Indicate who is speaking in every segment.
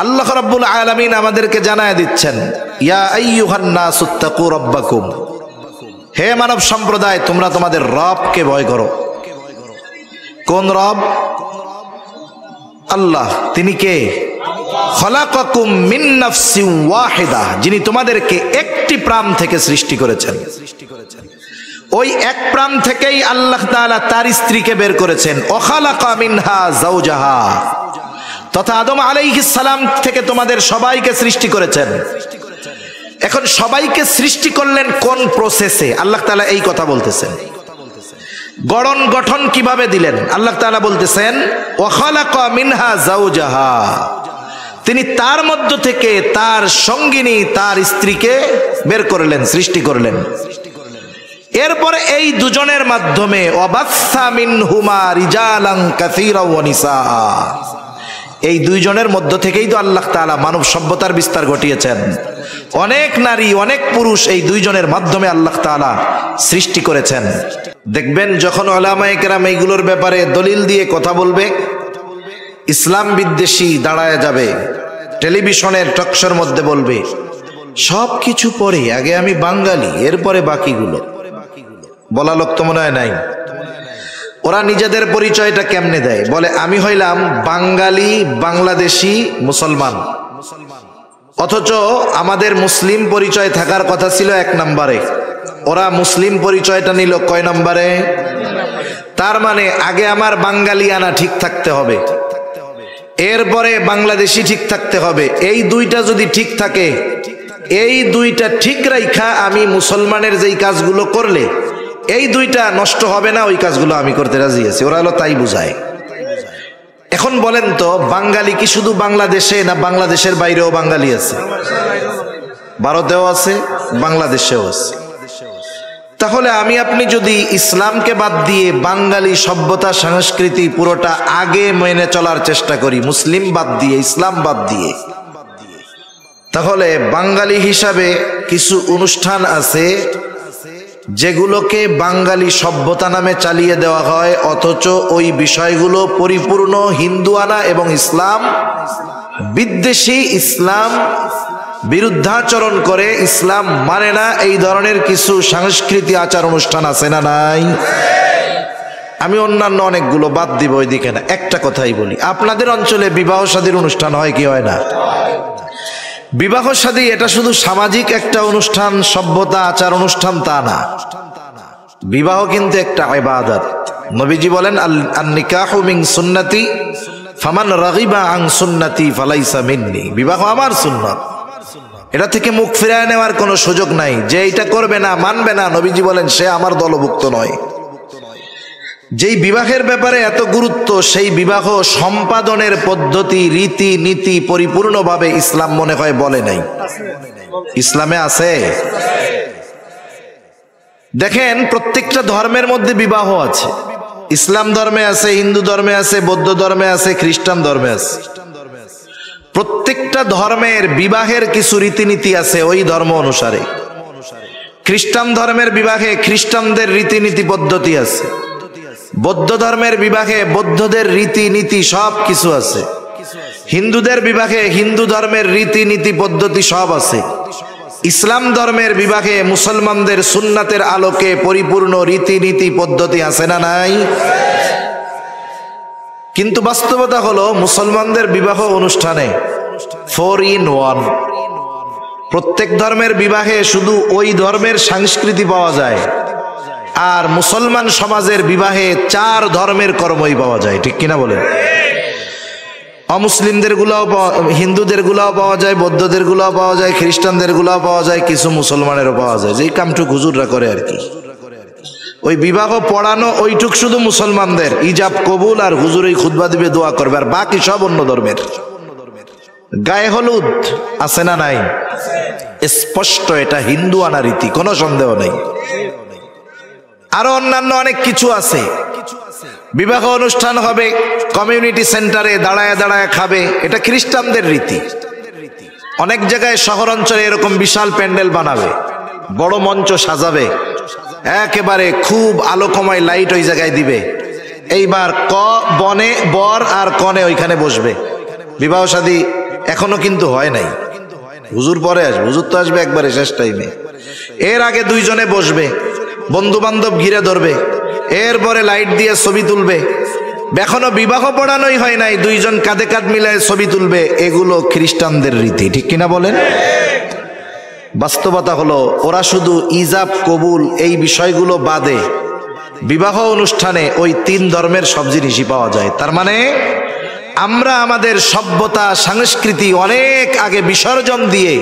Speaker 1: আল্লাহ রাব্বুল আলামিন আমাদেরকে জানায় দিচ্ছেন, ইয়া আইয়ুহান নাসুত্তাকু রাব্বাকুম, হে মানব সম্প্রদায় তোমরা তোমাদের রবকে ভয় করো। কোন রব? আল্লাহ। তিনি কে? খলাকাকুম মিন নাফসিন ওয়াহিদা, যিনি তোমাদেরকে একটি প্রাণ থেকে সৃষ্টি করেছেন। ওই এক প্রাণ থেকেই আল্লাহ তাআলা তার স্ত্রীকে বের করেছেন। ওয়াখালাকা মিনহা যাওজাহা, তথা আদম আলাইহিস সালাম থেকে তোমাদের সবাইকে সৃষ্টি করেছেন। এখন সবাইকে সৃষ্টি করলেন কোন প্রসেসে? আল্লাহ তাআলা এই কথা বলতেছেন। গঠন কিভাবে দিলেন? আল্লাহ তাআলা বলতেছেন ওয়াখালাকা মিনহা যাওজাহা, তিনি তার মধ্য থেকে তার সঙ্গিনী তার স্ত্রীকে বের করলেন, সৃষ্টি করলেন। এরপরে এই দুজনের মাধ্যমে ওয়াবাসসা মিনহুমা রিজালান কাসীরা ওয়া নিসা, এই দুইজনের মধ্য থেকেই তো আল্লাহ তাআলা মানব সভ্যতার বিস্তার ঘটিয়েছেন। অনেক নারী অনেক পুরুষ এই দুইজনের মাধ্যমে আল্লাহ তাআলা সৃষ্টি করেছেন। দেখবেন যখন উলামায়ে কেরাম এইগুলোর ব্যাপারে দলিল দিয়ে কথা বলবে, ইসলাম বিদ্বেষী দাঁড়ায় যাবে, টেলিভিশনের টকশোর মধ্যে বলবে সব কিছু পরে, আগে আমি বাঙালি এরপরে বাকিগুলো। বলা লোক তো মনে হয় নাই। ওরা নিজেদের পরিচয়টা কেমনে দেয়? বলে আমি হইলাম বাঙালি, বাংলাদেশি, মুসলমান। অথচ আমাদের মুসলিম পরিচয় থাকার কথা ছিল 1 নম্বরে, ওরা মুসলিম পরিচয়টা নিল কয় নম্বরে? তার মানে আগে আমার বাঙালিয়ানা ঠিক থাকতে হবে, এরপরে বাংলাদেশি ঠিক থাকতে হবে। এই দুইটা যদি ঠিক থাকে, এই দুইটা ঠিক রাইখা আমি মুসলমানের যেই কাজগুলো করলে এই দুইটা নষ্ট হবে না, ওই কাজগুলো আমি করতে রাজি আছি। ওরা হলো তাই বুঝায়। এখন বলেন তো, বাঙালি কি শুধু বাংলাদেশে, না বাংলাদেশের বাইরেও বাঙালি আছে? ভারতেও আছে, বাংলাদেশেও আছে। তাহলে আমি আপনি যদি ইসলামকে বাদ দিয়ে বাঙালি সভ্যতা সংস্কৃতি পুরোটা আগে মেনে চলার চেষ্টা করি, মুসলিম বাদ দিয়ে, ইসলাম বাদ দিয়ে, তাহলে বাঙালি হিসাবে কিছু অনুষ্ঠান আছে যেগুলোকে বাঙালি সভ্যতা নামে চালিয়ে দেওয়া হয়, অথচ ওই বিষয়গুলো পরিপূর্ণ হিন্দুয়ানা এবং ইসলাম বিদ্বেষী, ইসলাম বিরুদ্ধাচরণ করে, ইসলাম মানে না। এই ধরনের কিছু সাংস্কৃতিক আচার অনুষ্ঠান আছে না নাই? আমি অন্যান্য অনেকগুলো বাদ দিব, ওই দিকে না। একটা কথাই বলি, আপনাদের অঞ্চলে বিবাহ শাদীর অনুষ্ঠান হয় কি হয় না? বিবাহ শাদী এটা শুধু সামাজিক একটা অনুষ্ঠান, সভ্যতা আচার অনুষ্ঠান তা না। বিবাহ কিন্তু একটা ইবাদত। নবীজি বলেন আন-নিকাহু মিন সুন্নতি ফামান রাগিবা আন সুন্নতি ফালাইসা মিন্নি, বিবাহ আমার সুন্নাত, এটা থেকে মুখ ফিরিয়ে নেওয়ার কোনো সুযোগ নাই। যে এটা করবে না, মানবে না, নবীজি বলেন সে আমার দলভুক্ত নয়। যেই বিবাহের ব্যাপারে এত গুরুত্ব, সেই বিবাহ সম্পাদনের পদ্ধতি, রীতি নীতি পরিপূর্ণভাবে ইসলাম মনে হয় বলে নাই। ইসলামে আছে। দেখেন প্রত্যেকটা ধর্মের মধ্যে বিবাহ আছে। ইসলাম ধর্মে আছে, হিন্দু ধর্মে আছে, বৌদ্ধ ধর্মে আছে, খ্রিস্টান ধর্মে আছে। প্রত্যেকটা ধর্মের বিবাহের কিছু রীতিনীতি আছে ওই ধর্ম অনুসারে। খ্রিস্টান ধর্মের বিবাহে খ্রিস্টানদের রীতিনীতি পদ্ধতি আছে, বৌদ্ধ ধর্মের বিবাহে বৌদ্ধদের রীতিনীতি সব কিছু আছে, হিন্দুদের বিবাহে হিন্দু ধর্মের রীতিনীতি পদ্ধতি সব আছে, ইসলাম ধর্মের বিবাহে মুসলমানদের সুন্নাতের আলোকে পরিপূর্ণ রীতিনীতি পদ্ধতি আছে না নাই? কিন্তু বাস্তবতা হলো মুসলমানদের বিবাহ অনুষ্ঠানে 4 in 1। প্রত্যেক ধর্মের বিবাহে শুধু ওই ধর্মের সংস্কৃতি পাওয়া যায়, আর মুসলমান সমাজের বিবাহে 4 ধর্মের কর্মই পাওয়া যায়। ঠিক কিনা বলেন? অমুসলিমদের গুলাও, হিন্দুদের গুলাও পাওয়া যায়, বৌদ্ধদের গুলাও পাওয়া যায়, খ্রিস্টানদের গুলাও পাওয়া যায়, কিছু মুসলমানেরও পাওয়া যায়। যেই কামটুক হুজুররা করে আর কি, ওই বিবাহ পড়ানো ওইটুক শুধু মুসলমানদের, ইজাব কবুল, আর হুজুর এই খুতবা দিবে, দোয়া করবে, আর বাকি সব অন্য ধর্মের। গায়ে হলুদ আছে না নাই? স্পষ্ট এটা হিন্দু আনা রীতি, কোনো সন্দেহ নেই। আরো অন্যান্য অনেক কিছু আছে। বিবাহ অনুষ্ঠান হবে কমিউনিটি সেন্টারে, দাঁড়ায় দাঁড়ায় খাবে, এটা খ্রিস্টানদের রীতি। অনেক জায়গায় শহর অঞ্চলে এরকম বিশাল প্যান্ডেল বানাবে, বড় মঞ্চ সাজাবে, একেবারে খুব আলোকময় লাইট ওই জায়গায় দিবে। এইবার বনে বর আর কনে ওইখানে বসবে, বিবাহ শাদী এখনো কিন্তু হয় নাই। হুজুর পরে আসবে, হুজুর তো আসবে একবারে শেষ টাইমে। এর আগে দুইজনে বসবে, বন্ধু বান্ধব ঘিরে ধরবে, এরপরে লাইট দিয়ে ছবি তুলবে। এখনো বিবাহ পড়ানোই হয় নাই, দুইজন কাঁধে কাঁধ মিলায় ছবি তুলবে। এগুলো খ্রিস্টানদের রীতি, ঠিক কিনা বলেন? বাস্তবতা হলো ওরা শুধু ইজাব কবুল এই বিষয়গুলো বাদে বিবাহ অনুষ্ঠানে ওই তিন ধর্মের সব জিনিসই পাওয়া যায়। তার মানে আমরা আমাদের সভ্যতা সংস্কৃতি অনেক আগে বিসর্জন দিয়ে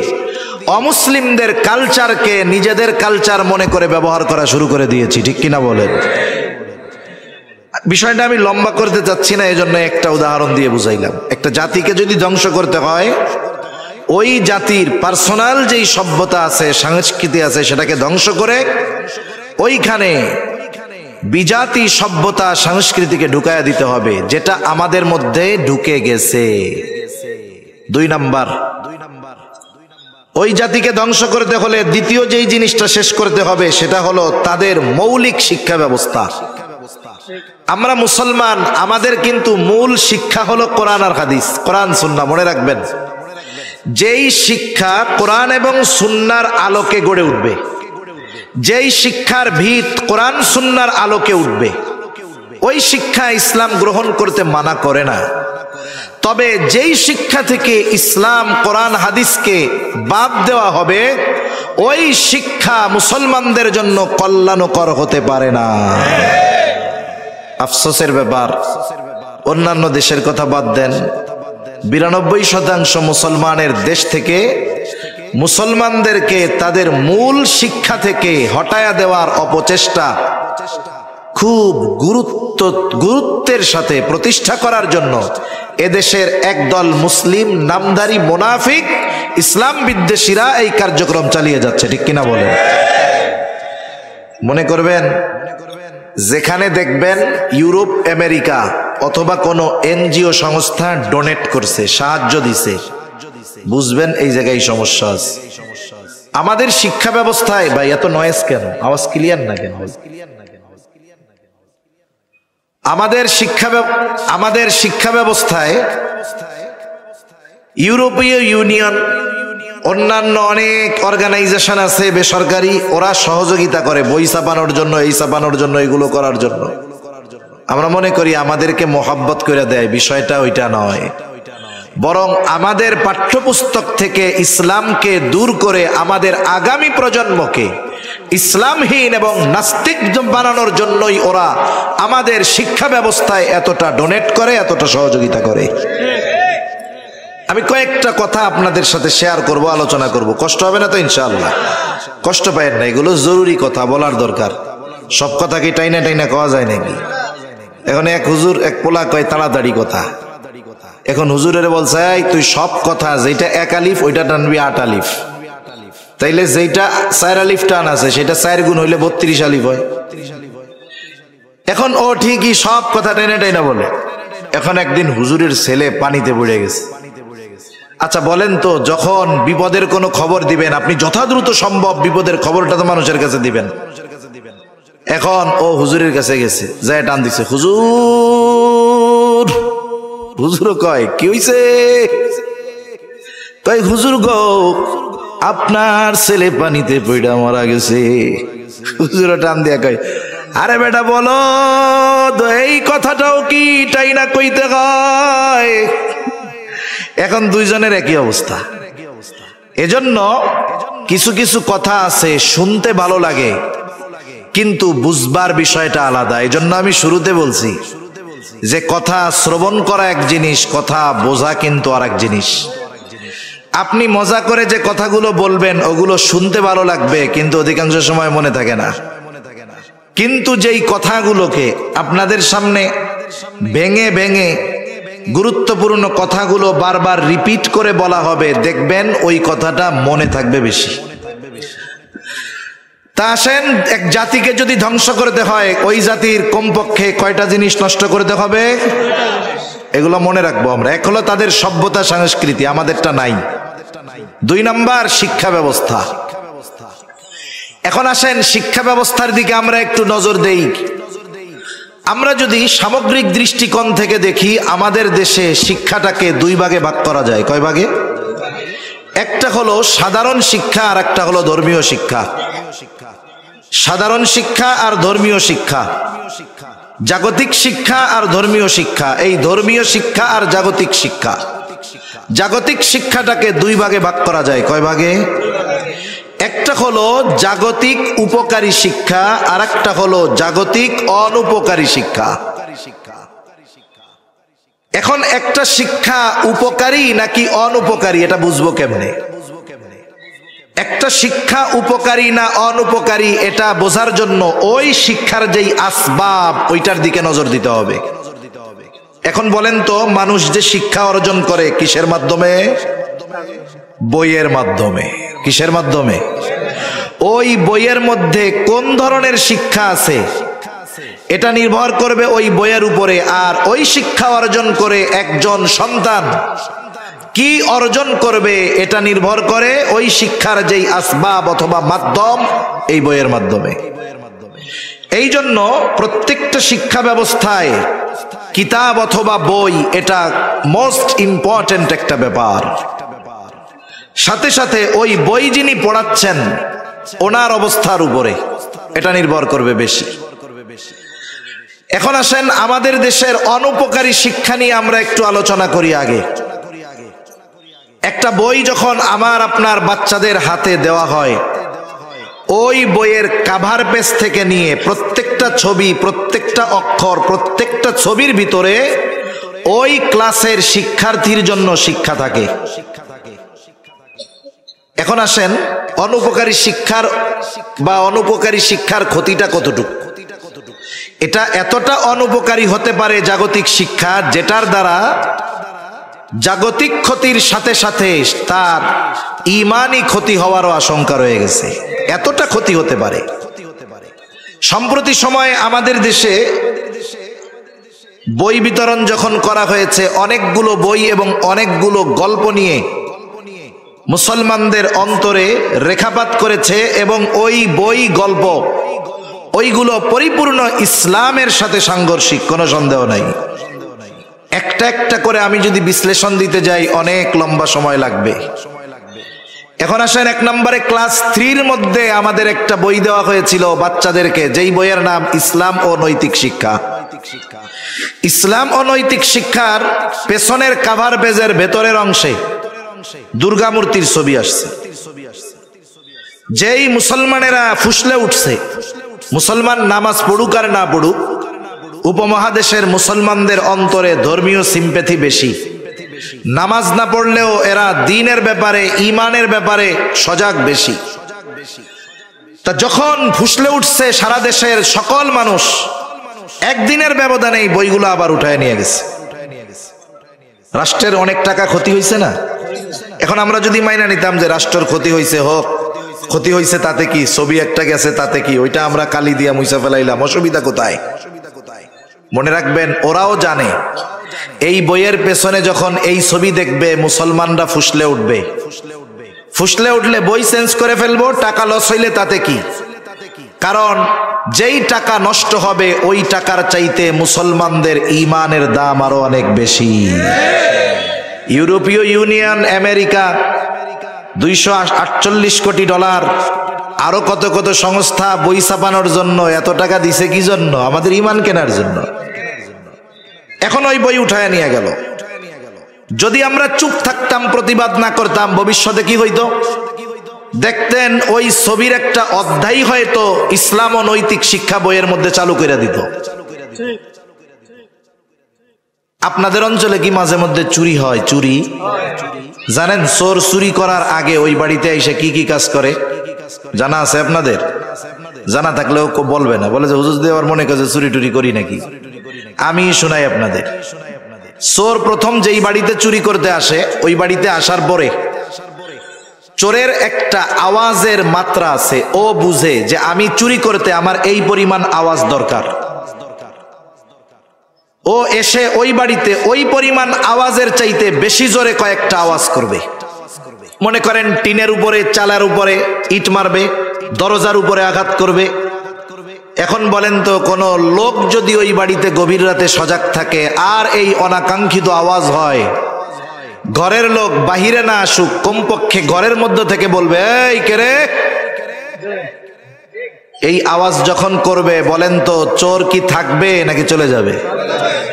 Speaker 1: অমুসলিমদের কালচারকে নিজেদের কালচার মনে করে ব্যবহার করা শুরু করে দিয়েছি, ঠিক কিনা বলেন? বিষয়টা আমি লম্বা করতে চাচ্ছি না, এজন্য একটা উদাহরণ দিয়ে বুঝাইলাম। একটা জাতিকে যদি ধ্বংস করতে হয়, ওই জাতির পার্সোনাল যেই সভ্যতা আছে, সংস্কৃতি আছে, সেটাকে ধ্বংস করে ওইখানে বিজাতি সভ্যতা সংস্কৃতিকে ঢুকায়া দিতে হবে, যেটা আমাদের মধ্যে ঢুকে গেছে। 2 নাম্বার, ওই জাতিকে ধ্বংস করতে হলে দ্বিতীয় যেই জিনিসটা শেষ করতে হবে সেটা হলো তাদের মৌলিক শিক্ষা ব্যবস্থা। আমরা মুসলমান, আমাদের কিন্তু মূল শিক্ষা হলো কোরআন আর হাদিস, কোরআন সুন্নাহ। মনে রাখবেন, যেই শিক্ষা কোরআন এবং সুন্নাহর আলোকে গড়ে উঠবে, যেই শিক্ষার ভিত কোরআন সুন্নাহর আলোকে উঠবে, ওই শিক্ষা ইসলাম গ্রহণ করতে মানা করে না। তবে যেই শিক্ষা থেকে ইসলাম কোরআন হাদিসকে বাদ দেওয়া হবে, ওই শিক্ষা মুসলমানদের জন্য কল্যাণকর হতে পারে না। আফসোসের ব্যাপার, অন্যান্য দেশের কথা বাদ দেন, 92% মুসলমানের দেশ থেকে মুসলমানদেরকে তাদের মূল শিক্ষা থেকে হটায়া দেওয়ার অপচেষ্টা খুব গুরুত্বের সাথে প্রতিষ্ঠা করার জন্য এদেশের একদল মুসলিম নামধারী মুনাফিক ইসলাম বিদ্বেষীরা এই কার্যক্রম চালিয়ে যাচ্ছে, ঠিক কিনা বলেন? মনে করবেন, যেখানে দেখবেন ইউরোপ আমেরিকা অথবা কোনো এনজিও সংস্থা ডোনেট করছে, সাহায্য দিছে, বুঝবেন এই জায়গায় সমস্যা আছে। আমাদের শিক্ষা ব্যবস্থায় ভাই এত নয়েজ কেন? আওয়াজ ক্লিয়ার না কেন? আমাদের শিক্ষা ব্যবস্থায় ইউরোপীয় ইউনিয়ন, অন্যান্য অনেক অর্গানাইজেশন আছে বেসরকারি, ওরা সহযোগিতা করে বই ছাপানোর জন্য, এই ছাপানোর জন্য, এগুলো করার জন্য। আমরা মনে করি আমাদেরকে মোহাব্বত করে দেয়, বিষয়টা ওইটা নয়। বরং আমাদের পাঠ্যপুস্তক থেকে ইসলামকে দূর করে আমাদের আগামী প্রজন্মকে ইসলামহীন এবং নাস্তিক বানানোর জন্যই ওরা আমাদের শিক্ষা ব্যবস্থায় এতটা ডোনেট করে, এতটা সহযোগিতা করে। আমি কয়েকটা কথা আপনাদের সাথে শেয়ার করব, আলোচনা করব। কষ্ট হবে না তো? ইনশাআল্লাহ কষ্ট পায়েন না, এগুলো জরুরি কথা, বলার দরকার। সব কথা কি টাইনা টাইনা কওয়া যায় নাকি? এখন এক হুজুর এক পোলা কয় তাড়াতাড়ি কথা। এখন হুজুরের বলছে, তুই সব কথা যেটা 1 আলিফ ওইটা টানবি 8 আলিফ, তাইলে যেটা 4 আলিফ টান আছে সেটা 4 গুণ হইলে 32 আলিফ হয়। এখন ও ঠিকই সব কথা টেনে টেনে বলে। এখন একদিন হুজুরের ছেলে পানিতে পড়ে গেছে। আচ্ছা বলেন তো, যখন বিপদের কোনো খবর দিবেন আপনি যথাদ্রুত সম্ভব বিপদের খবরটা তো মানুষের কাছে দিবেন। এখন ও হুজুরের কাছে গেছে, যায় টান দিছে, হুজুর। হুজুর কয়, কি হইছে? কয়, হুজুর গো, আপনার ছেলে পানিতে পড়া মারা গেছে। হুজুর টান দিয়া কয়, আরে বেটা বলো, এই কথাটাও কি তাই না কইতে হয়? এখন দুইজনের একই অবস্থা। এজন্য কিছু কিছু কথা আছে শুনতে ভালো লাগে, কিন্তু বুঝবার বিষয়টা আলাদা। এজন্য আমি শুরুতে বলছি যে কথা শ্রবণ করা এক জিনিস, কথা বোঝা কিন্তু আর এক জিনিস। আপনি মজা করে যে কথাগুলো বলবেন ওগুলো শুনতে ভালো লাগবে, কিন্তু অধিকাংশ সময় মনে থাকে না। কিন্তু যেই কথাগুলোকে আপনাদের সামনে ভেঙে ভেঙে গুরুত্বপূর্ণ কথাগুলো বারবার রিপিট করে বলা হবে, দেখবেন ওই কথাটা মনে থাকবে বেশি। তা আসেন, এক জাতিকে যদি ধ্বংস করতে হয়, ওই জাতির কমপক্ষে কয়টা জিনিস নষ্ট করতে হবে? এগুলো মনে রাখবো আমরা। এক হলো তাদের সভ্যতা সংস্কৃতি, আমাদেরটা নাই। 2 নাম্বার শিক্ষা ব্যবস্থা। এখন আসেন শিক্ষা ব্যবস্থার দিকে আমরা একটু নজর দেই। আমরা যদি সামগ্রিক দৃষ্টিকোণ থেকে দেখি, আমাদের দেশে শিক্ষাটাকে দুই ভাগে ভাগ করা যায়। কয় ভাগে? একটা হলো সাধারণ শিক্ষা, আর একটা হলো ধর্মীয় শিক্ষা। সাধারণ শিক্ষা আর ধর্মীয় শিক্ষা, জাগতিক শিক্ষা আর ধর্মীয় শিক্ষা। এই ধর্মীয় শিক্ষা আর জাগতিক শিক্ষা, জাগতিক শিক্ষাটাকে দুই ভাগে ভাগ করা যায়। কয় ভাগে? একটা হলো জাগতিক উপকারী শিক্ষা, আর একটা হলো জাগতিক অনুপকারী শিক্ষা। এখন একটা শিক্ষা উপকারী নাকি অনুপকারী এটা বুঝবো কেমনে? একটা শিক্ষা উপকারী না অনুপকারী এটা বোঝার জন্য ওই শিক্ষার যেই আসবাব ওইটার দিকে নজর দিতে হবে। এখন বলেন তো, মানুষ যে শিক্ষা অর্জন করে কিসের মাধ্যমে? বইয়ের মাধ্যমে। কিসের মাধ্যমে? ওই বইয়ের মধ্যে কোন ধরনের শিক্ষা আছে এটা নির্ভর করবে ওই বইয়ের উপরে। আর ওই শিক্ষা অর্জন করে একজন সন্তান কি অর্জন করবে এটা নির্ভর করে ওই শিক্ষার যেই আসবাব অথবা মাধ্যম, এই বইয়ের মাধ্যমে। এই জন্য প্রত্যেকটা শিক্ষা ব্যবস্থায় কিতাব অথবা বই এটা মোস্ট ইম্পর্টেন্ট একটা ব্যাপার। সাথে সাথে ওই বই যিনি পড়াচ্ছেন ওনার অবস্থার উপরে এটা নির্ভর করবে বেশি। এখন আসেন আমাদের দেশের অনুপকারী শিক্ষা নিয়ে আমরা একটু আলোচনা করি আগে। একটা বই যখন আমার আপনার বাচ্চাদের হাতে দেওয়া হয়, ওই বইয়ের কাভার পেজ থেকে নিয়ে প্রত্যেকটা ছবি, প্রত্যেকটা অক্ষর, প্রত্যেকটা ছবির ভিতরে ওই ক্লাসের শিক্ষার্থীর জন্য শিক্ষা থাকে। এখন আসেন অনুপকারী শিক্ষার বা অনুপকারী শিক্ষার ক্ষতিটা কতটুকু? এটা এতটা অনুপকারী হতে পারে জাগতিক শিক্ষা, যেটার দ্বারা জাগতিক ক্ষতির সাথে সাথে তার ঈমানি ক্ষতি হওয়ারও আশঙ্কা রয়ে গেছে। এতটা ক্ষতি হতে পারে। সম্প্রতি সময়ে আমাদের দেশে বই বিতরণ যখন করা হয়েছে, অনেকগুলো বই এবং অনেকগুলো গল্প নিয়ে মুসলমানদের অন্তরে রেখাপাত করেছে, এবং ওই বই গল্প ওইগুলো পরিপূর্ণ ইসলামের সাথে সাংঘর্ষিক, কোনো সন্দেহ নাই। একটা একটা করে আমি যদি বিশ্লেষণ দিতে যাই অনেক লম্বা সময় লাগবে। এখন আসেন, এক নম্বরে ক্লাস 3-র মধ্যে আমাদের একটা বই দেওয়া হয়েছিল বাচ্চাদেরকে, যেই বইয়ের নাম ইসলাম ও নৈতিক শিক্ষা। ইসলাম ও নৈতিক শিক্ষার পেছনের কাভার পেজের ভেতরের অংশে দুর্গা মূর্তির ছবি আসছে। যেই মুসলমানেরা ফুসলে উঠছে, মুসলমান নামাজ পড়ুক আর না পড়ুক, উপমহাদেশের মুসলমানদের অন্তরে ধর্মীয় সিম্প্যাথি বেশি। নামাজ না পড়লেও এরা দ্বীনের ব্যাপারে, ঈমানের ব্যাপারে সজাগ বেশি। তা যখন ফুসলে উঠছে সারা দেশের সকল মানুষ, একদিনের ব্যবধানে এই বইগুলো আবার উঠায় নিয়ে গেছে। রাষ্ট্রের অনেক টাকা ক্ষতি হয়েছে না? এখন আমরা যদি মাইনা নিতাম যে রাষ্ট্রের ক্ষতি হয়েছে, হোক, ক্ষতি হয়েছে তাতে কি, ছবি একটা গেছে তাতে কি, ওইটা আমরা কালি দিয়া মুছা ফেলাইলাম, অসুবিধা কোথায়? মনে রাখবেন, ওরাও জানে এই বইয়ের পেছনে যখন এই ছবি দেখবে মুসলমানরা ফুসলে উঠবে। ফুসলে উঠলে বই চেঞ্জ করে ফেলবো, টাকা লস হইলে তাতে কি? কারণ যেই টাকা নষ্ট হবে ওই টাকার চাইতে মুসলমানদের ঈমানের দাম আরো অনেক বেশি। ইউরোপীয় ইউনিয়ন, আমেরিকা 248 কোটি ডলার, আরো কত কত সংস্থা বই ছাপানোর জন্য এত টাকা দিছে কি জন্য? আমাদের ঈমান কেনার জন্য। এখন ওই বই উঠায় নিয়ে গেল। যদি আমরা চুপ থাকতাম, প্রতিবাদ না করতাম, ভবিষ্যতে কি হইতো? দেখতেন ওই ছবির একটা অধ্যায় হয়তো ইসলাম ও নৈতিক শিক্ষা বইয়ের মধ্যে চালু করে দিত। আপনাদের অঞ্চলে কি মাঝে মধ্যে চুরি হয়? চুরি জানেন? চোর চুরি করার আগে ওই বাড়িতে এসে কি কি কাজ করে জানা আছে আপনাদের? জানা থাকলেও বলবে না, বলে যে হুজুর দেওয়ার মনে করে চুরি টুরি করি নাকি। আমি শোনাই আপনাদের। চোর প্রথম যেই বাড়িতে চুরি করতে আসে, ওই বাড়িতে আসার পরে চোরের একটা আওয়াজের মাত্রা আছে। ও বুঝে যে আমি চুরি করতে আমার এই পরিমাণ আওয়াজ দরকার। ও এসে ওই বাড়িতে ওই পরিমাণ আওয়াজের চাইতে বেশি জোরে কয়েকটা আওয়াজ করবে। মনে করেন টিনের উপরে, চালার উপরে ইট মারবে, দরজার উপরে আঘাত করবে, এখন বলেন তো, কোনো লোক যদি ওই বাড়িতে গভীর রাতে সজাগ থাকে আর এই অনাকাঙ্ক্ষিত আওয়াজ হয়, ঘরের লোক বাহিরে না আসুক, কমপক্ষে ঘরের মধ্য থেকে বলবে, এই কে রে? এই আওয়াজ যখন করবে, বলেন তো চোর কি থাকবে নাকি চলে যাবে?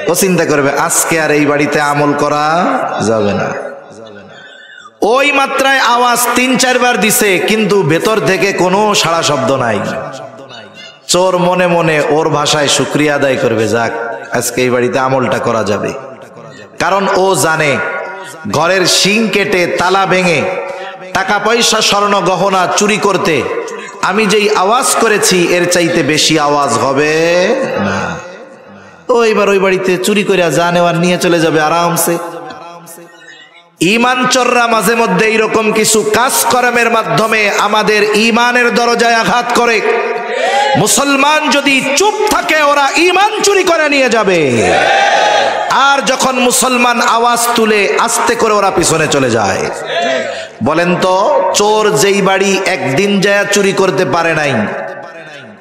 Speaker 1: ও চিন্তা করবে আজকে আর এই বাড়িতে আমল করা যাবে না। ওই মাত্রায় আওয়াজ ৩-৪ বার দিছে, কিন্তু ভেতর থেকে কোনো সাড়া শব্দ নাই। চোর মনে মনে ওর ভাষায় শুকরিয়া আদায় করবে, যাক আজকে এই বাড়িতে আমলটা করা যাবে। কারণ ও জানে ঘরের শিং কেটে তালা ভেঙে টাকা পয়সা স্বর্ণ গহনা চুরি করতে আমি যেই আওয়াজ করেছি এর চাইতে বেশি আওয়াজ হবে না। ও এবার ওই বাড়িতে চুরি করে যা নেওয়ার নিয়ে চলে যাবে আরামসে। ঈমান চোররা মাঝে মধ্যে এইরকম কিছু কাজকর্মের মাধ্যমে আমাদের ঈমানের দরজায় আঘাত করে। মুসলমান যদি চুপ থাকে ওরা ঈমান চুরি করে নিয়ে যাবে, আর যখন মুসলমান আওয়াজ তুলে আস্তে করে ওরা পিছনে চলে যায়। বলেন তো, চোর যেই বাড়ি একদিন যায় চুরি করতে পারে নাই,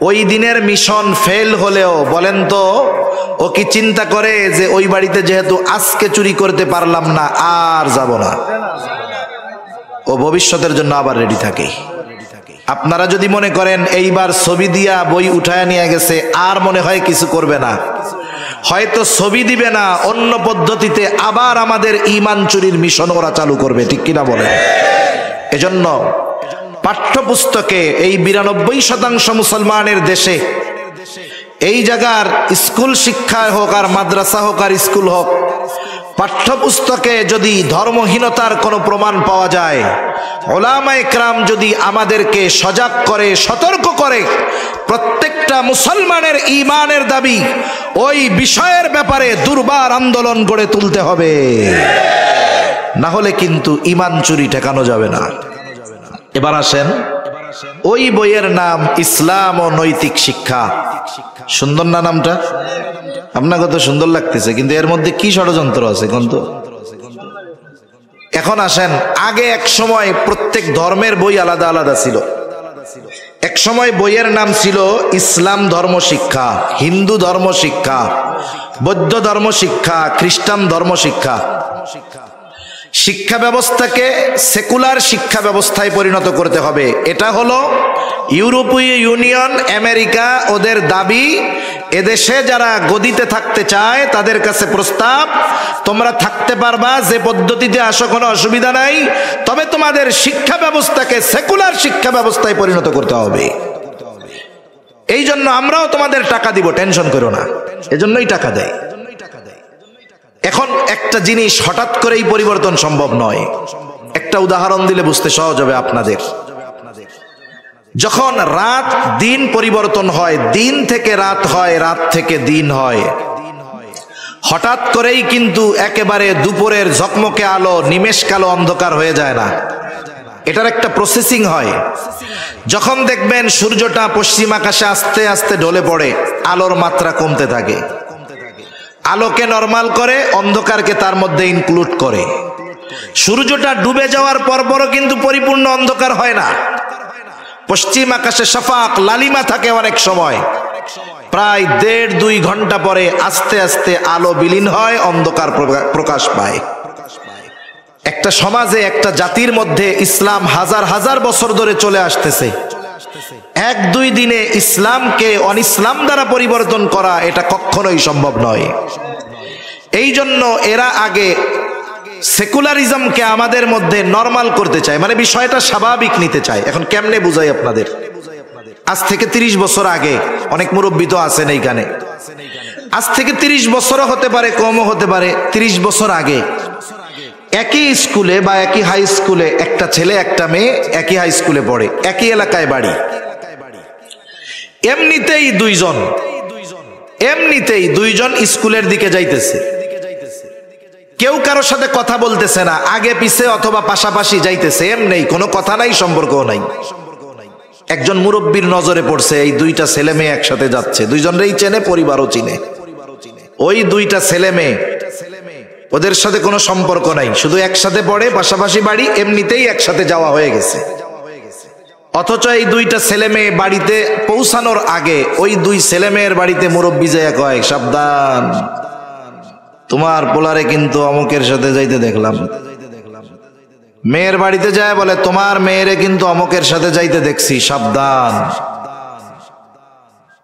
Speaker 1: ওই দিনের মিশন ফেল হলেও বলেন তো ও কি চিন্তা করে যে ওই বাড়িতে যেহেতু আজকে চুরি করতে পারলাম না আর যাব না? ও ভবিষ্যতের জন্য আবার রেডি থাকে। আপনারা যদি মনে করেন এইবার ছবি দিয়া বই উঠায় নিয়ে গেছে আর মনে হয় কিছু করবে না, হয়তো ছবি দিবে না, অন্য পদ্ধতিতে আবার আমাদের ঈমান চুরির মিশন ওরা চালু করবে, ঠিক কিনা বলেন? এজন্য পাঠ্যপুস্তকে এই 92% মুসলমানের দেশে এই জায়গার স্কুল শিক্ষা হোক আর মাদ্রাসা হোক আর স্কুল হোক, পাঠ্যপুস্তকে যদি ধর্মহীনতার কোনো প্রমাণ পাওয়া যায়, উলামায়ে কেরাম যদি আমাদেরকে সজাগ করে সতর্ক করে, প্রত্যেকটা মুসলমানের ঈমানের দাবি ওই বিষয়ের ব্যাপারে দুর্বার আন্দোলন গড়ে তুলতে হবে, না হলে কিন্তু ঈমান চুরি ঠেকানো যাবে না। এবার আসেন, ওই বইয়ের নাম ইসলাম ও নৈতিক শিক্ষা। সুন্দর না নামটা? আপনাকে তো সুন্দর লাগতেছে, কিন্তু এর মধ্যে কি ষড়যন্ত্র আছে কিন্তু। এখন আসেন, আগে এক সময় প্রত্যেক ধর্মের বই আলাদা আলাদা ছিল। এক সময় বইয়ের নাম ছিল ইসলাম ধর্ম শিক্ষা, হিন্দু ধর্ম শিক্ষা, বৌদ্ধ ধর্ম শিক্ষা, খ্রিস্টান ধর্ম শিক্ষা। শিক্ষা ব্যবস্থাকে সেকুলার শিক্ষা ব্যবস্থায় পরিণত করতে হবে, এটা হলো ইউরোপীয় ইউনিয়ন, আমেরিকা ওদের দাবি। এদেশে যারা গদিতে থাকতে চায় তাদের কাছে প্রস্তাব, তোমরা থাকতে পারবা, যে পদ্ধতিতে আসো কোনো অসুবিধা নাই, তবে তোমাদের শিক্ষা ব্যবস্থাকে সেকুলার শিক্ষা ব্যবস্থায় পরিণত করতে হবে। এই জন্য আমরাও তোমাদের টাকা দিব, টেনশন করো না, এজন্যই টাকা দেয়। এখন একটা জিনিস হঠাৎ করেই পরিবর্তন সম্ভব নয়। একটা উদাহরণ দিলে বুঝতে সহজ হবে আপনাদের। যখন রাত দিন পরিবর্তন হয়, দিন থেকে রাত হয়, রাত থেকে দিন হয়, হঠাৎ করেই কিন্তু একেবারে দুপুরের ঝকমকে আলো নিমেষ কালো অন্ধকার হয়ে যায় না। এটার একটা প্রসেসিং হয়। যখন দেখবেন সূর্যটা পশ্চিম আকাশে আস্তে আস্তে ঢলে পড়ে, আলোর মাত্রা কমতে থাকে, আলোকে নরমাল করে, অন্ধকারকে তার মধ্যে ইনক্লুড করে। সূর্যটা ডুবে যাওয়ার পরপরও কিন্তু পরিপূর্ণ অন্ধকার হয় না। পশ্চিম আকাশে শাফাক লালিমা থাকে অনেক সময়, প্রায় 1.5-2 ঘন্টা পরে আস্তে আস্তে আলো বিলীন হয়, অন্ধকার প্রকাশ পায়। একটা সমাজে, একটা জাতির মধ্যে ইসলাম হাজার হাজার বছর ধরে চলে আসতেছে। 1-2 দিনে ইসলামকে অনিসলাম দ্বারা পরিবর্তন করা এটা কখনোই সম্ভব নয়। এই জন্য এরা আগে সেকুলারিজমকে আমাদের মধ্যে নরমাল করতে চায়, মানে বিষয়টা স্বাভাবিক নিতে চায়। এখন কেমনে বুঝাই আপনাদের? আজ থেকে 30 বছর আগে, অনেক মুরব্বী তো আছেন এইখানে, আজ থেকে 30 বছরও হতে পারে, কমও হতে পারে, 30 বছর আগে একই স্কুলে বা একই হাই স্কুলে একটা ছেলে একটা মেয়ে একই হাই স্কুলে পড়ে, একই এলাকায় বাড়ি, এমনিতেই দুইজন স্কুলের দিকে যাইতেছে, কেউ কারোর সাথে কথা বলতেছে না, আগে পিছে অথবা পাশাপাশি যাইতেছে, এমনি কোনো কথা নাই, সম্পর্কও নাই। একজন মুরব্বীর নজরে পড়ছে, এই 2টা ছেলে মেয়ে একসাথে যাচ্ছে, দুইজনেই চেনে, পরিবারও চিনে। ওই 2টা ছেলে মেয়ে, ওদের সাথে কোনো সম্পর্ক নাই, শুধু একসাথে পড়ে, পাশাপাশি বাড়ি, এমনিতেই একসাথে যাওয়া হয়ে গেছে। অথচ এই দুইটা ছেলে মেয়ে বাড়িতে পৌঁছানোর আগে ওই দুই ছেলে মেয়ের বাড়িতে মুরব্বি যায় কয়, সাবধান, তোমার পোলারে কিন্তু অমুকের সাথে যাইতে দেখলাম। মেয়ের বাড়িতে যায় বলে, তোমার মেয়েরে কিন্তু অমুকের সাথে যাইতে দেখছি, সাবধান।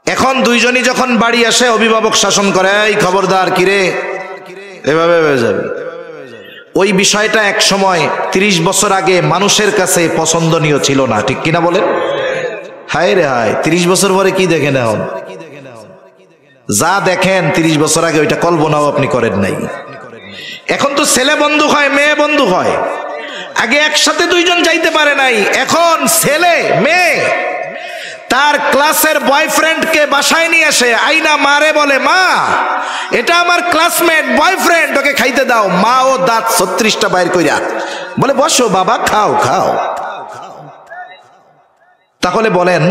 Speaker 1: এখন দুইজনই যখন বাড়ি আসে, অভিভাবক শাসন করে, এই খবরদার, কিরে এভাবে হয়ে যাবে। ওই বিষয়টা এক সময় 30 বছর আগে মানুষের কাছে পছন্দনীয় ছিল না, ঠিক কিনা বলেন? হায় রে হায়, 30 বছর পরে কি দেখেন এখন? যা দেখেন 30 বছর আগে ওইটা কল্পনাও আপনি করেন নাই। এখন তো ছেলে বন্ধু হয়, মেয়ে বন্ধু হয়। আগে একসাথে দুইজন যাইতে পারে নাই, এখন ছেলে মেয়ে তার ক্লাসের বয়ফ্রেন্ডকে বাসায় নিয়ে আসে, আইনা মারে, বলে, মা এটা আমার ক্লাসমেট বয়ফ্রেন্ড, ওকে খাইতে দাও। মা ও দাঁত 36টা বাইর কইরা বলে, বসো বাবা, খাও খাও। তাহলে বলেন,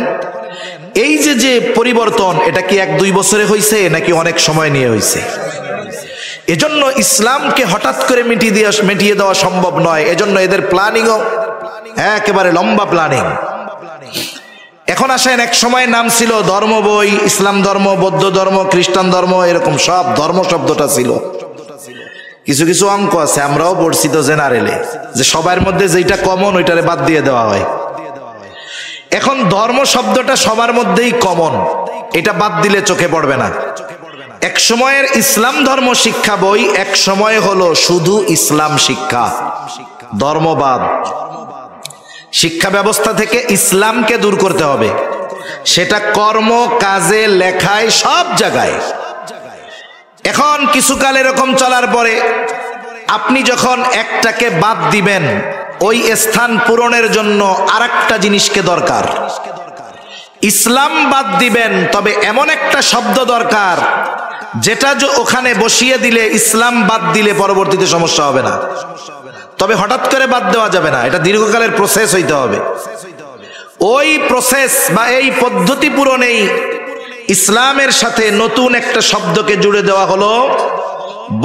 Speaker 1: এই যে যে পরিবর্তন, এটা কি 1-2 বছরে হয়েছে নাকি অনেক সময় নিয়ে হয়েছে? এজন্য ইসলামকে হঠাৎ করে মিটিয়ে দেওয়া সম্ভব নয়। এজন্য এদের প্ল্যানিংও একেবারে লম্বা প্ল্যানিং। এখন আসেন, এক সময় নাম ছিল ধর্ম বই, ইসলাম ধর্ম, বৌদ্ধ ধর্ম, খ্রিস্টান ধর্ম, এরকম সব ধর্ম শব্দটা ছিল। কিছু কিছু অঙ্ক আছে, আমরাও পড়ছি তো জেনারেলে, যে সবার মধ্যে যেটা কমন ওইটারে বাদ দিয়ে দেওয়া হয়। এখন ধর্ম শব্দটা সবার মধ্যেই কমন, এটা বাদ দিলে চোখে পড়বে না। এক সময়ের ইসলাম ধর্ম শিক্ষা বই, এক সময় হলো শুধু ইসলাম শিক্ষা। ধর্মবাদ শিক্ষা ব্যবস্থা থেকে ইসলামকে দূর করতে হবে, সেটা কর্ম, কাজে, লেখায়, সব জায়গায়। এখন কিছুকাল এরকম চলার পরে আপনি যখন একটাকে বাদ দিবেন, ওই স্থান পূরণের জন্য আরেকটা জিনিসকে দরকার। ইসলাম বাদ দিবেন, তবে এমন একটা শব্দ দরকার যেটা ওখানে বসিয়ে দিলে, ইসলাম বাদ দিলে পরবর্তীতে সমস্যা হবে না। তবে হঠাৎ করে বাদ দেওয়া যাবে না, এটা দীর্ঘকালের প্রসেস হইতে হবে। ওই প্রসেস বা এই পদ্ধতি পূরণেই ইসলামের সাথে নতুন একটা শব্দকে জুড়ে দেওয়া হলো।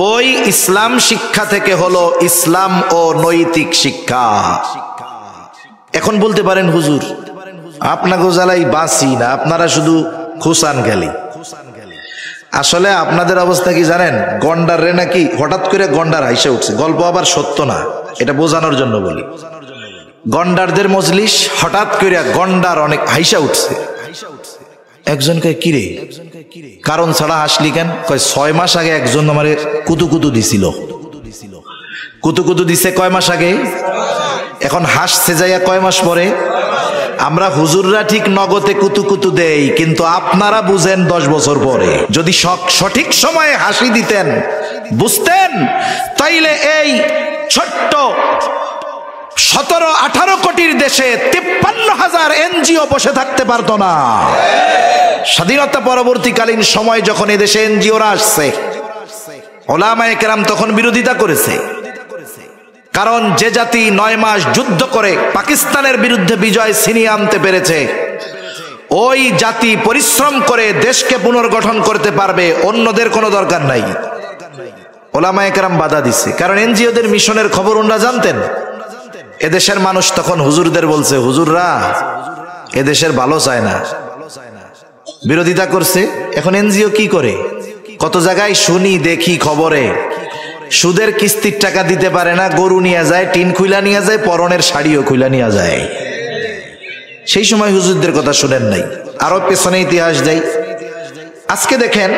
Speaker 1: বই ইসলাম শিক্ষা থেকে হলো ইসলাম ও নৈতিক শিক্ষা। এখন বলতে পারেন, হুজুর আপনাকে জ্বালাই বাঁচি না, আপনারা শুধু খুশান গেলি। আসলে আপনাদের অবস্থা কি জানেন? গন্ডার রে নাকি হঠাৎ করে গন্ডার হাইসে উঠছে, গল্প আবার সত্য না, এটা বোঝানোর জন্য বলি। গন্ডারদের মজলিস, হঠাৎ করে গন্ডার অনেক হাইসা উঠছে। একজনকে, কিরে কারণ ছাড়া হাসলি কেন? কয় 6 মাস আগে একজন আমারে কুতুকুতু দিছিল। কুতুকুতু দিছে কয় মাস আগে? এখন হাসছে যাইয়া কয় মাস পরে? আমরা হুজুররা ঠিক নগদে কুতুকুতু দেই, কিন্তু আপনারা বুঝেন 10 বছর পরে। যদি সঠিক সময়ে হাসি দিতেন, বুঝতেন, তাইলে এই ছোট্ট 17-18 কোটির দেশে 53,000 এনজিও বসে থাকতে পারতো না। স্বাধীনতা পরবর্তীকালীন সময় যখন এদেশে এনজিওরা আসছে, ওলামায়ে কেরাম তখন বিরোধিতা করেছে। কারণ যে জাতি 9 মাস যুদ্ধ করে পাকিস্তানের বিরুদ্ধে বিজয় ছিনিয়ে আনতে পেরেছে, ওই জাতি পরিশ্রম করে দেশকে পুনর্গঠন করতে পারবে, অন্যদের কোনো দরকার নাই। ওলামায়ে কেরাম বাধা দিছে, কারণ এনজিওদের মিশনের খবর ওনারা জানতেন। এদেশের মানুষ তখন হুজুরদের বলছে, হুজুররা এদেশের ভালো চায় না, বিরোধিতা করছে। এখন এনজিও কি করে? কত জায়গায় শুনি, দেখি খবরে, সুদের কিস্তির টাকা দিতে পারে না, গরু নিয়ে যায়, টিন খুইলা নিয়ে যায়, পরনের শাড়িও খুইলা নিয়ে যায়। সেই সময় হুজুরদের কথা শুনেন নাই। আরো পেছনে ইতিহাস যাই, আজকে দেখেন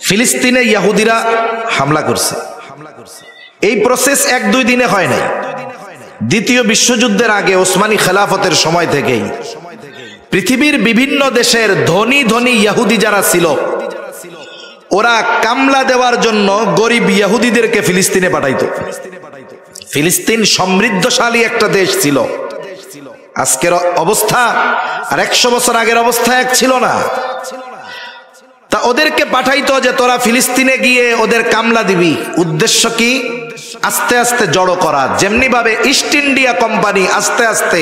Speaker 1: ফিলিস্তিনে ইহুদিরা হামলা করছে। এই প্রসেস 1-2 দিনে হয় নাই। দ্বিতীয় বিশ্বযুদ্ধের আগে ওসমানী খেলাফতের সময় থেকেই পৃথিবীর বিভিন্ন দেশের ধনী ধনী ইহুদি যারা ছিল, ওরা কামলা দেওয়ার জন্য গরিব ইহুদিদেরকে ফিলিস্তিনে পাঠাইতো। ফিলিস্তিন সমৃদ্ধশালী একটা দেশ ছিল। আজকের অবস্থা আর 100 বছর আগের অবস্থা এক ছিল না। তা ওদেরকে পাঠাইতো যে তোরা ফিলিস্তিনে গিয়ে ওদের কামলা দিবি। উদ্দেশ্য কি? আস্তে আস্তে জড়ো করা। যেমনি ভাবে ইস্ট ইন্ডিয়া কোম্পানি আস্তে আস্তে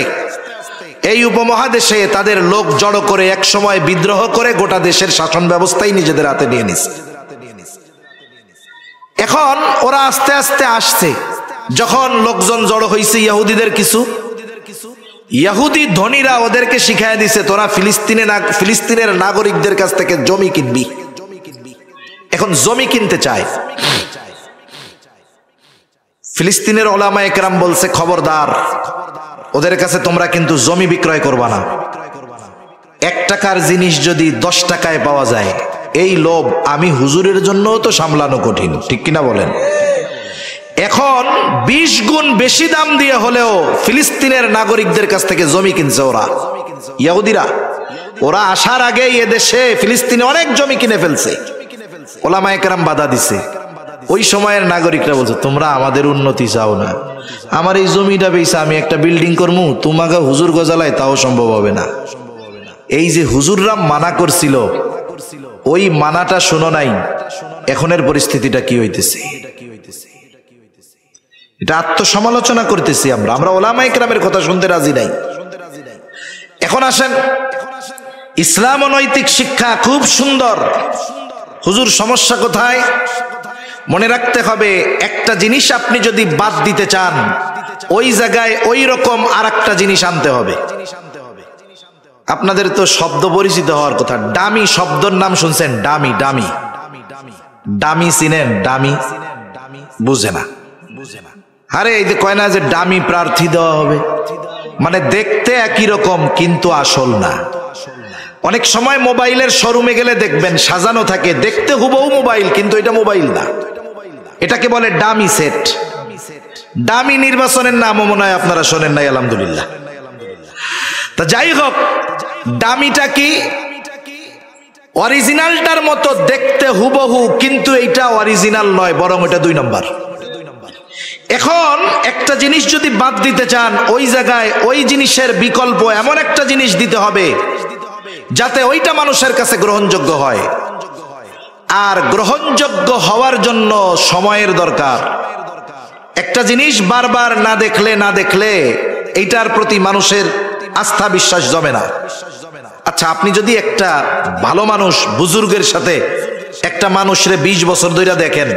Speaker 1: এই উপমহাদেশে তাদের লোক জড়ো করে এক সময় বিদ্রোহ করে গোটা দেশের শাসন ব্যবস্থাই নিজেদের হাতে নিয়ে নিছে। এখন ওরা আস্তে আস্তে আসছে, যখন লোকজন জড়ো হয়েছে ইহুদিদের কিছু, ইহুদি ধনীরা ওদেরকে শিখায় দিছে তোরা ফিলিস্তিনের নাগরিকদের কাছ থেকে জমি কিনবি। এখন জমি কিনতে চায়। ফিলিস্তিনের ওলামায়ে কেরাম বলছে খবরদার, ওদের কাছে তোমরা কিন্তু জমি বিক্রয় করবা না। 1 টাকার জিনিস যদি 10 টাকায় পাওয়া যায়, এই লোভ আমি হুজুরের জন্যও তো সামলানো কঠিন, ঠিক কিনা বলেন? এখন 20 গুণ বেশি দাম দিয়ে হলেও ফিলিস্তিনের নাগরিকদের কাছ থেকে জমি কিনছে ওরা, ইহুদিরা। ওরা আসার আগেই এদেশে ফিলিস্তিনে অনেক জমি কিনে ফেলছে। ওলামায়ে কেরাম বাধা দিছে। ওই সময়ের নাগরিকরা বলছে তোমরা আমাদের উন্নতি চাও না, আমার এই জমিটা বেচে আমি একটা বিল্ডিং করবো, তোমাকে হুজুর গজালায় তাও সম্ভব হবে না। এই যে হুজুররা মানা করছিল, ওই মানাটা শোনো নাই। এখনের পরিস্থিতিটা কি হইতেছে, এটা আত্মসমালোচনা করতেছি আমরা ওলামায়ে কেরামের কথা শুনতে রাজি নাই। এখন আসেন, ইসলাম ও নৈতিক শিক্ষা খুব সুন্দর। হুজুর সমস্যা কোথায়? মনে রাখতে হবে, একটা জিনিস আপনি যদি বাদ দিতে চান, ওই জায়গায় ওই রকম আরেকটা জিনিস আনতে হবে। আপনাদের তো শব্দ পরিচিত হওয়ার কথা। ডামি শব্দের নাম শুনছেন? ডামি ডামি ডামি চিনেন? ডামি বুঝে না। আরে এই যে কয় না যে ডামি প্রার্থী দেওয়া হবে, মানে দেখতে একই রকম কিন্তু আসল না। অনেক সময় মোবাইলের শোরুমে গেলে দেখবেন সাজানো থাকে, দেখতে হুবহু মোবাইল কিন্তু এটা মোবাইল না, এটাকে বলে ডামি সেট। ডামি নির্বাচনের নামও মনে হয় আপনারা শোনেন নাই, আলহামদুলিল্লাহ। তা যাই হোক, ডামিটা কি? অরিজিনালটার মতো দেখতে হুবহু, কিন্তু এইটা অরিজিনাল নয়, বরং এটা 2 নম্বর। এখন একটা জিনিস যদি বাদ দিতে চান, ওই জায়গায় ওই জিনিসের বিকল্প এমন একটা জিনিস দিতে হবে যাতে ওইটা মানুষের কাছে গ্রহণযোগ্য হয়। আর গ্রহণযোগ্য হওয়ার জন্য সময়ের দরকার। একটা জিনিস বারবার না দেখলে এইটার প্রতি মানুষের আস্থা বিশ্বাস জমে না। আচ্ছা, আপনি যদি একটা ভালো মানুষ বুজুর্গের সাথে একটা মানুষরে 20 বছর ধরে দেখেন,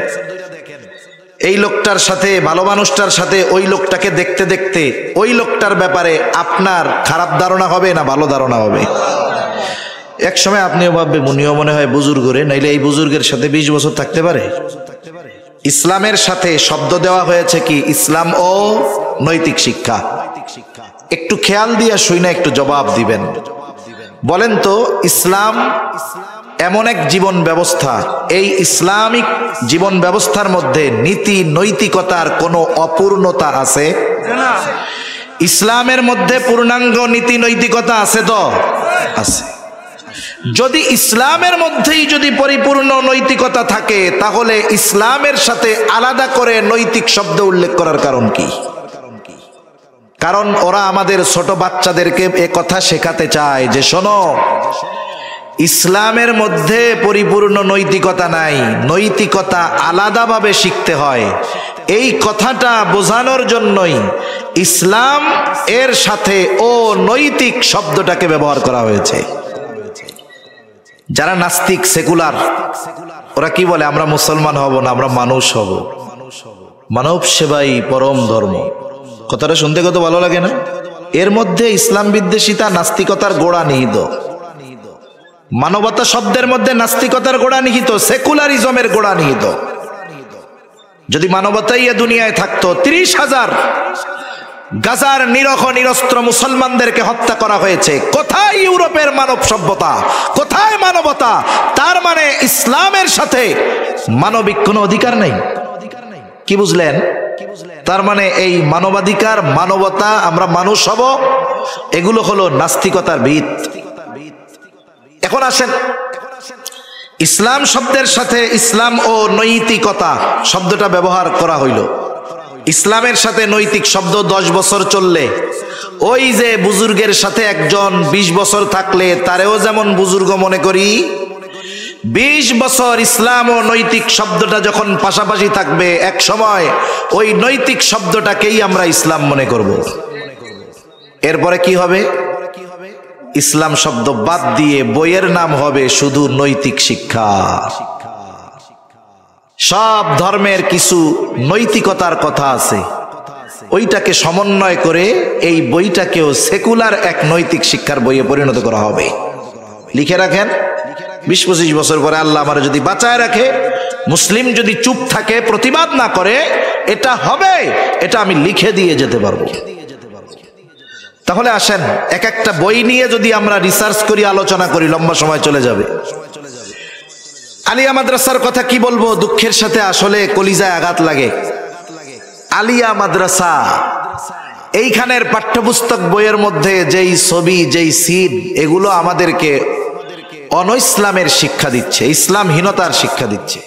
Speaker 1: এই লোকটার সাথে, ভালো মানুষটার সাথে ওই লোকটাকে দেখতে দেখতে ওই লোকটার ব্যাপারে আপনার খারাপ ধারণা হবে না ভালো ধারণা হবে? এক সময় আপনিও ভাববেন উনিও মনে হয় বুজুর্গ রে, নাইলে এই বুজুর্গের সাথে 20 বছর থাকতে পারে? ইসলামের সাথে শব্দ দেওয়া হয়েছে কি? ইসলাম ও নৈতিক শিক্ষা। একটু খেয়াল দিয়ে শুনে একটু জবাব দিবেন। বলেন তো, ইসলাম এমন এক জীবন ব্যবস্থা, এই ইসলামিক জীবন ব্যবস্থার মধ্যে নীতি নৈতিকতার কোনো অপূর্ণতা আছে? ইসলামের মধ্যে পূর্ণাঙ্গ নীতি নৈতিকতা আছে তো? আছে। যদি ইসলামের মধ্যেই যদি পরিপূর্ণ নৈতিকতা থাকে, তাহলে ইসলামের সাথে আলাদা করে নৈতিক শব্দ উল্লেখ করার কারণ কি? কারণ ওরা আমাদের ছোট বাচ্চাদেরকে এ কথা শেখাতে চায় যে শোনো, ইসলামের মধ্যে পরিপূর্ণ নৈতিকতা নাই, নৈতিকতা আলাদাভাবে শিখতে হয়। এই কথাটা বোঝানোর জন্যই ইসলাম এর সাথে ও নৈতিক শব্দটাকে ব্যবহার করা হয়েছে। যারা নাস্তিক, সেকুলার, ওরা কি বলে? আমরা মুসলমান হব না, আমরা মানুষ হব। মানব সেবাই পরম ধর্ম। কথাটা শুনতে কত ভালো লাগে না? এর মধ্যে ইসলাম বিদ্বেষিতা, নাস্তিকতার গোড়া নিহিত। মানবতা শব্দের মধ্যে নাস্তিকতার গোড়া নিহিত, সেকুলারিজমের গোড়া নিহিত। যদি মানবতাই এ দুনিয়ায় থাকতো, 30,000 গাজার নিরখ নিরস্ত্র মুসলমানদেরকে হত্যা করা হয়েছে। কোথায় ইউরোপের মানব সভ্যতা? কোথায় মানবতা? তার মানে ইসলামের সাথে মানবিক কোনো অধিকার নেই। কি বুঝলেন? তার মানে এই মানবাধিকার, মানবতা, আমরা মানুষ হব, এগুলো হলো নাস্তিকতার ভিত। এখন আসেন, ইসলাম শব্দের সাথে ইসলাম ও নৈতিকতা শব্দটা ব্যবহার করা হইল। ইসলামের সাথে নৈতিক শব্দ 10 বছর চললে, ওই যে বুজুর্গের সাথে একজন 20 বছর থাকলে তারেও যেমন বুজুর্গ মনে করি, 20 বছর ইসলাম ও নৈতিক শব্দটা যখন পাশাপাশি থাকবে, এক সময় ওই নৈতিক শব্দটাকেই আমরা ইসলাম মনে করব। এরপরে কি হবে? ইসলাম শব্দ বাদ দিয়ে বইয়ের নাম হবে শুধু নৈতিক শিক্ষা। সব ধর্মের কিছু নৈতিকতার কথা আছে, ওইটাকে সমন্বয় করে এই বইটাকেও সেকুলার এক নৈতিক শিক্ষার বইয়ে পরিণত করা হবে। লিখে রাখেন, 20-25 বছর পরে আল্লাহ আমার যদি বাঁচায় রাখে, মুসলিম যদি চুপ থাকে, প্রতিবাদ না করে, এটা হবে, এটা আমি লিখে দিয়ে যেতে পারবো। তাহলে আসেন, এক একটা বই নিয়ে যদি আমরা রিসার্চ করি, আলোচনা করি, লম্বা সময় চলে যাবে। আলিয়া মাদ্রাসার কথা কি বলবো, দুঃখের সাথে আসলে কলিজায় আঘাত লাগে। আলিয়া মাদ্রাসা, এইখানের পাঠ্যপুস্তক বইয়ের মধ্যে যেই ছবি, যেই সিন, এগুলো আমাদেরকে অনইসলামের শিক্ষা দিচ্ছে, ইসলামহীনতার শিক্ষা দিচ্ছে।